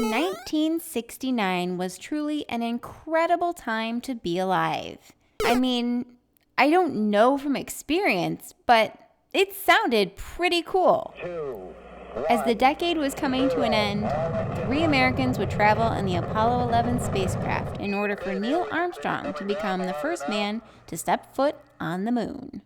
year 1969 was truly an incredible time to be alive. I mean, I don't know from experience, but it sounded pretty cool. As the decade was coming to an end, 3 Americans would travel in the Apollo 11 spacecraft in order for Neil Armstrong to become the first man to step foot on the moon.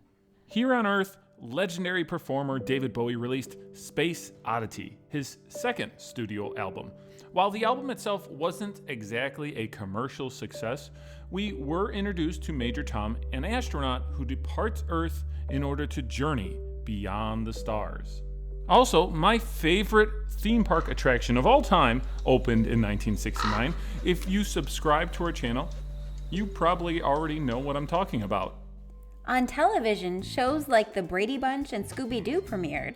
Here on Earth, legendary performer David Bowie released Space Oddity, his second studio album. While the album itself wasn't exactly a commercial success, we were introduced to Major Tom, an astronaut who departs Earth in order to journey beyond the stars. Also, my favorite theme park attraction of all time opened in 1969. If you subscribe to our channel, you probably already know what I'm talking about. On television, shows like The Brady Bunch and Scooby-Doo premiered.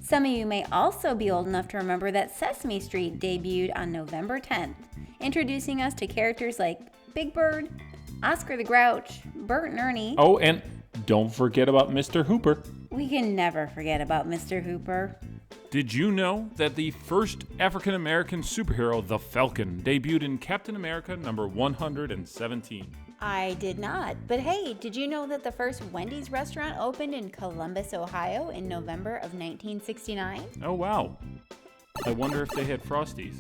Some of you may also be old enough to remember that Sesame Street debuted on November 10th, introducing us to characters like Big Bird, Oscar the Grouch, Bert and Ernie. Oh, and don't forget about Mr. Hooper. We can never forget about Mr. Hooper. Did you know that the first African-American superhero, the Falcon, debuted in Captain America number 117? I did not, but hey, did you know that the first Wendy's restaurant opened in Columbus, Ohio in November of 1969? Oh wow. I wonder if they had Frosties.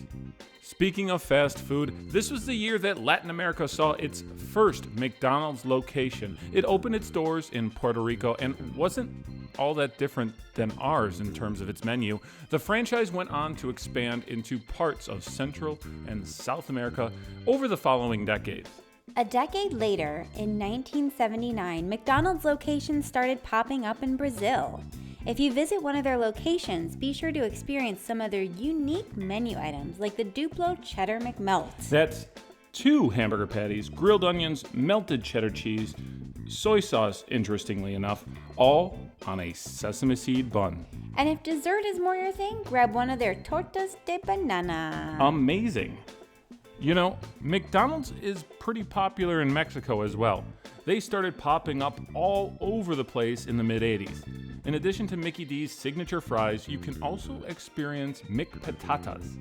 Speaking of fast food, this was the year that Latin America saw its first McDonald's location. It opened its doors in Puerto Rico and wasn't all that different than ours in terms of its menu. The franchise went on to expand into parts of Central and South America over the following decades. A decade later, in 1979, McDonald's locations started popping up in Brazil. If you visit one of their locations, be sure to experience some of their unique menu items like the Duplo Cheddar McMelt. That's 2 hamburger patties, grilled onions, melted cheddar cheese, soy sauce, interestingly enough, all on a sesame seed bun. And if dessert is more your thing, grab one of their tortas de banana. Amazing. You know, McDonald's is pretty popular in Mexico as well. They started popping up all over the place in the mid-'80s. In addition to Mickey D's signature fries, you can also experience McPatatas.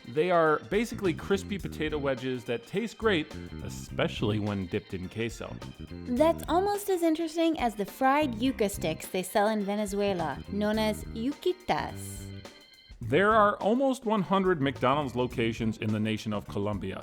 They are basically crispy potato wedges that taste great, especially when dipped in queso. That's almost as interesting as the fried yuca sticks they sell in Venezuela, known as yuquitas. There are almost 100 McDonald's locations in the nation of Colombia,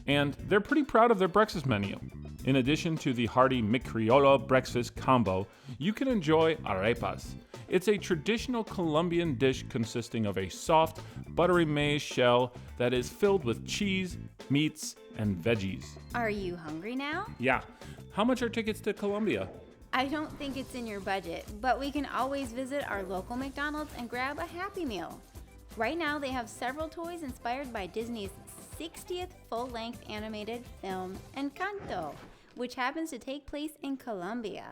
and they're pretty proud of their breakfast menu. In addition to the hearty McCriolo breakfast combo, you can enjoy arepas. It's a traditional Colombian dish consisting of a soft, buttery maize shell that is filled with cheese, meats, and veggies. Are you hungry now? Yeah. How much are tickets to Colombia? I don't think it's in your budget, but we can always visit our local McDonald's and grab a Happy Meal. Right now, they have several toys inspired by Disney's 60th full-length animated film, Encanto, which happens to take place in Colombia.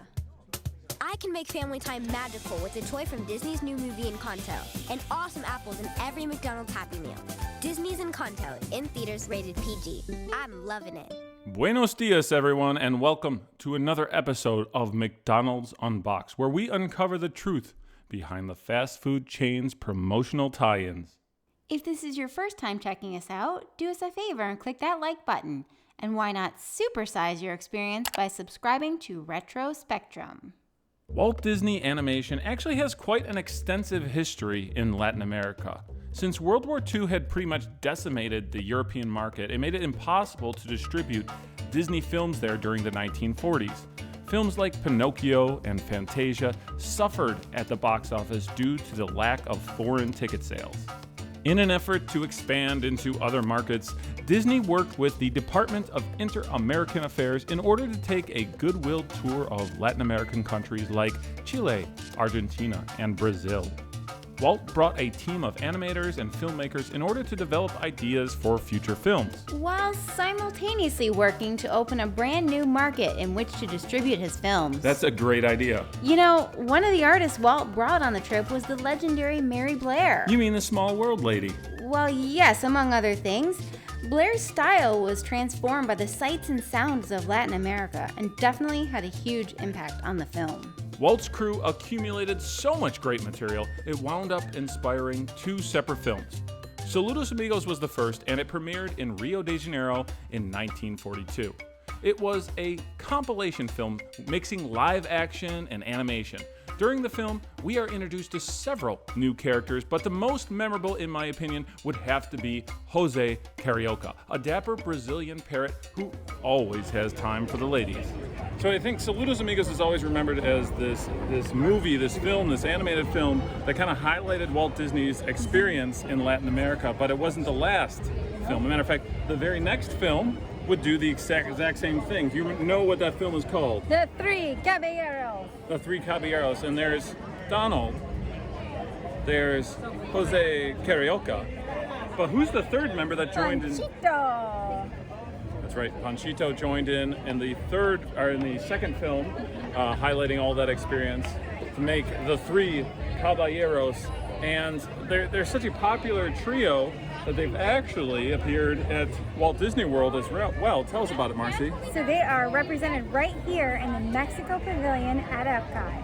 I can make family time magical with a toy from Disney's new movie Encanto, and awesome apples in every McDonald's Happy Meal. Disney's Encanto, in theaters rated PG. I'm loving it. Buenos dias, everyone, and welcome to another episode of McDonald's Unboxed, where we uncover the truth behind the fast food chain's promotional tie-ins. If this is your first time checking us out, do us a favor and click that like button. And why not supersize your experience by subscribing to Retro Spectrum? Walt Disney Animation actually has quite an extensive history in Latin America. Since World War II had pretty much decimated the European market, it made it impossible to distribute Disney films there during the 1940s. Films like Pinocchio and Fantasia suffered at the box office due to the lack of foreign ticket sales. In an effort to expand into other markets, Disney worked with the Department of Inter-American Affairs in order to take a Goodwill tour of Latin American countries like Chile, Argentina, and Brazil. Walt brought a team of animators and filmmakers in order to develop ideas for future films, while simultaneously working to open a brand new market in which to distribute his films. That's a great idea. You know, one of the artists Walt brought on the trip was the legendary Mary Blair. You mean the Small World lady? Well, yes, among other things. Blair's style was transformed by the sights and sounds of Latin America and definitely had a huge impact on the film. Walt's crew accumulated so much great material, it wound up inspiring 2 separate films. Saludos Amigos was the first, and it premiered in Rio de Janeiro in 1942. It was a compilation film mixing live action and animation. During the film, we are introduced to several new characters, but the most memorable, in my opinion, would have to be Jose Carioca, a dapper Brazilian parrot who always has time for the ladies. So I think Saludos Amigos is always remembered as this movie, this film, this animated film that kind of highlighted Walt Disney's experience in Latin America, but it wasn't the last film. As a matter of fact, the very next film would do the exact same thing. Do you know what that film is called? The Three Caballeros. The Three Caballeros. And there's Donald. There's Jose Carioca. But who's the third member that joined in? Panchito. That's right. Panchito joined in the second film, highlighting all that experience to make the Three Caballeros. And they're such a popular trio that they've actually appeared at Walt Disney World as well. Tell us about it, Marcy. So they are represented right here in the Mexico Pavilion at Epcot.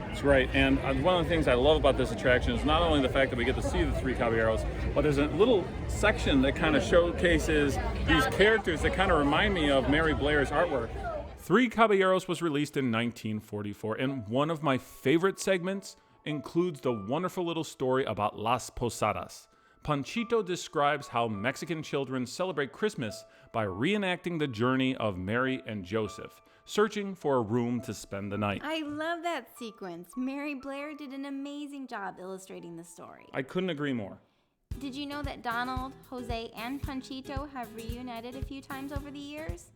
That's right, and one of the things I love about this attraction is not only the fact that we get to see the Three Caballeros, but there's a little section that kind of showcases these characters that kind of remind me of Mary Blair's artwork. Three Caballeros was released in 1944, and one of my favorite segments includes the wonderful little story about Las Posadas. Panchito describes how Mexican children celebrate Christmas by reenacting the journey of Mary and Joseph, searching for a room to spend the night. I love that sequence. Mary Blair did an amazing job illustrating the story. I couldn't agree more. Did you know that Donald, Jose, and Panchito have reunited a few times over the years?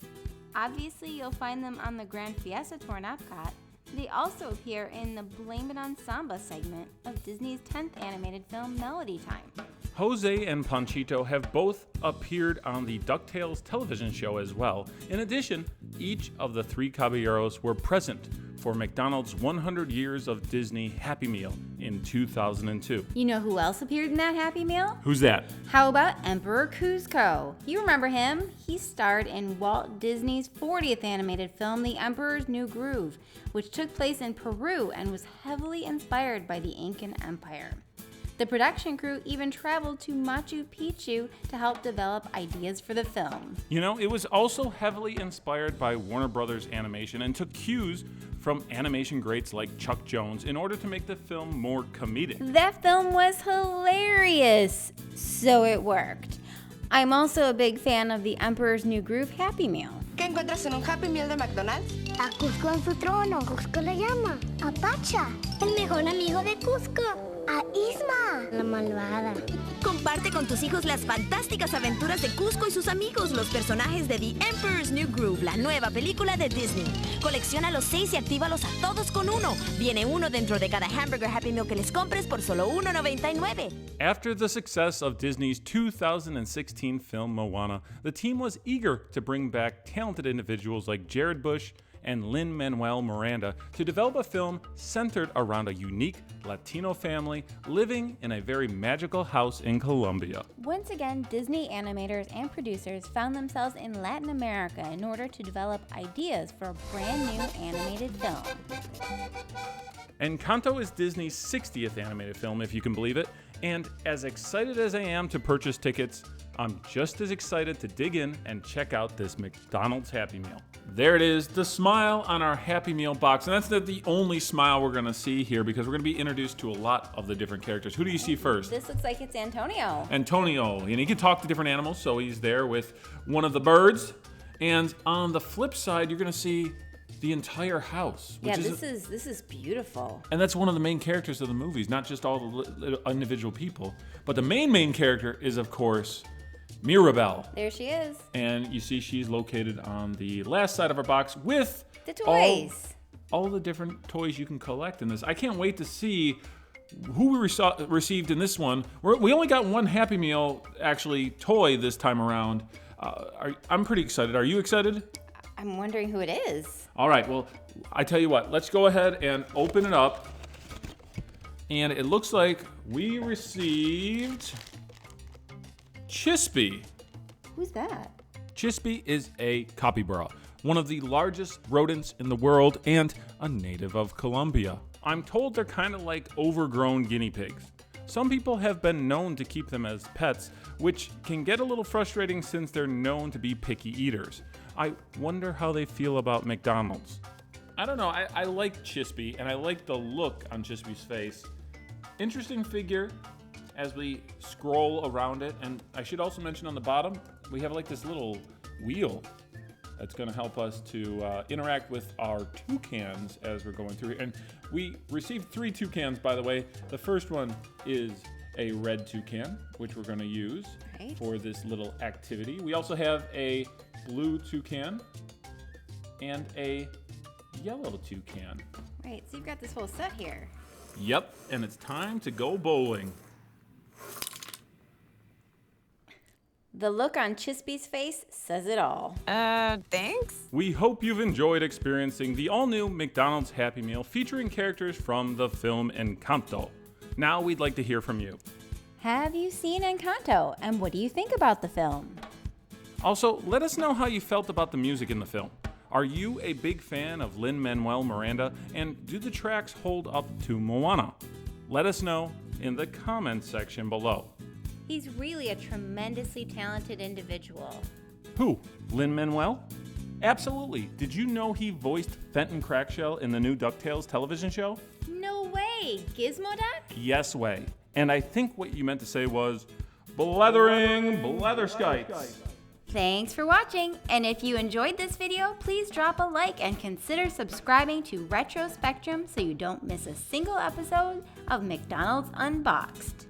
Obviously, you'll find them on the Grand Fiesta Tour in Epcot. They also appear in the Blame It on Samba segment of Disney's 10th animated film Melody Time. Jose and Panchito have both appeared on the DuckTales television show as well. In addition, each of the Three Caballeros were present for McDonald's 100 Years of Disney Happy Meal in 2002. You know who else appeared in that Happy Meal? Who's that? How about Emperor Kuzco? You remember him? He starred in Walt Disney's 40th animated film, The Emperor's New Groove, which took place in Peru and was heavily inspired by the Incan Empire. The production crew even traveled to Machu Picchu to help develop ideas for the film. You know, it was also heavily inspired by Warner Brothers Animation and took cues from animation greats like Chuck Jones in order to make the film more comedic. That film was hilarious, so it worked. I'm also a big fan of the Emperor's New Groove Happy Meal. ¿Qué encuentras en un Happy Meal de McDonald's? A Kuzco en su trono. Kuzco le llama. A Pacha, el mejor amigo de Kuzco. A Isma, la malvada. Comparte con tus hijos las fantásticas aventuras de Kuzco y sus amigos, los personajes de The Emperor's New Groove, la nueva película de Disney. Colecciona los 6 y actívalos a todos con uno. Viene uno dentro de cada hamburger Happy Meal que les compres por solo $1.99. After the success of Disney's 2016 film Moana, the team was eager to bring back talented individuals like Jared Bush and Lin-Manuel Miranda to develop a film centered around a unique Latino family living in a very magical house in Colombia. Once again, Disney animators and producers found themselves in Latin America in order to develop ideas for a brand new animated film. Encanto is Disney's 60th animated film, if you can believe it, and as excited as I am to purchase tickets, I'm just as excited to dig in and check out this McDonald's Happy Meal. There it is, the smile on our Happy Meal box. And that's not the only smile we're going to see here because we're going to be introduced to a lot of the different characters. Who do you see first? This looks like it's Antonio. Antonio. And he can talk to different animals, so he's there with one of the birds. And on the flip side, you're going to see the entire house. Yeah, this is beautiful. And that's one of the main characters of the movies, not just all the individual people. But the main character is, of course, Mirabelle. There she is. And you see she's located on the last side of our box with the toys. All the different toys you can collect in this. I can't wait to see who we received in this one. We only got one Happy Meal, actually, toy this time around. I'm pretty excited. Are you excited? I'm wondering who it is. All right, well, I tell you what. Let's go ahead and open it up. And it looks like we received Chispy. Who's that? Chispy is a capybara, one of the largest rodents in the world and a native of Colombia. I'm told they're kind of like overgrown guinea pigs. Some people have been known to keep them as pets, which can get a little frustrating since they're known to be picky eaters. I wonder how they feel about McDonald's. I don't know, I like Chispy, and I like the look on Chispy's face. Interesting figure as we scroll around it, and I should also mention on the bottom, we have like this little wheel that's going to help us to interact with our toucans as we're going through here. And we received 3 toucans, by the way. The first one is a red toucan, which we're going to use for this little activity. We also have a blue toucan and a yellow toucan. Right, so you've got this whole set here. Yep, and it's time to go bowling. The look on Chispy's face says it all. Thanks? We hope you've enjoyed experiencing the all-new McDonald's Happy Meal featuring characters from the film Encanto. Now we'd like to hear from you. Have you seen Encanto, and what do you think about the film? Also, let us know how you felt about the music in the film. Are you a big fan of Lin-Manuel Miranda, and do the tracks hold up to Moana? Let us know in the comments section below. He's really a tremendously talented individual. Who? Lin-Manuel? Absolutely. Did you know he voiced Fenton Crackshell in the new DuckTales television show? No way! Gizmoduck? Yes way. And I think what you meant to say was, blethering bletherskites. Thanks for watching, and if you enjoyed this video, please drop a like and consider subscribing to Retro Spectrum so you don't miss a single episode of McDonald's Unboxed.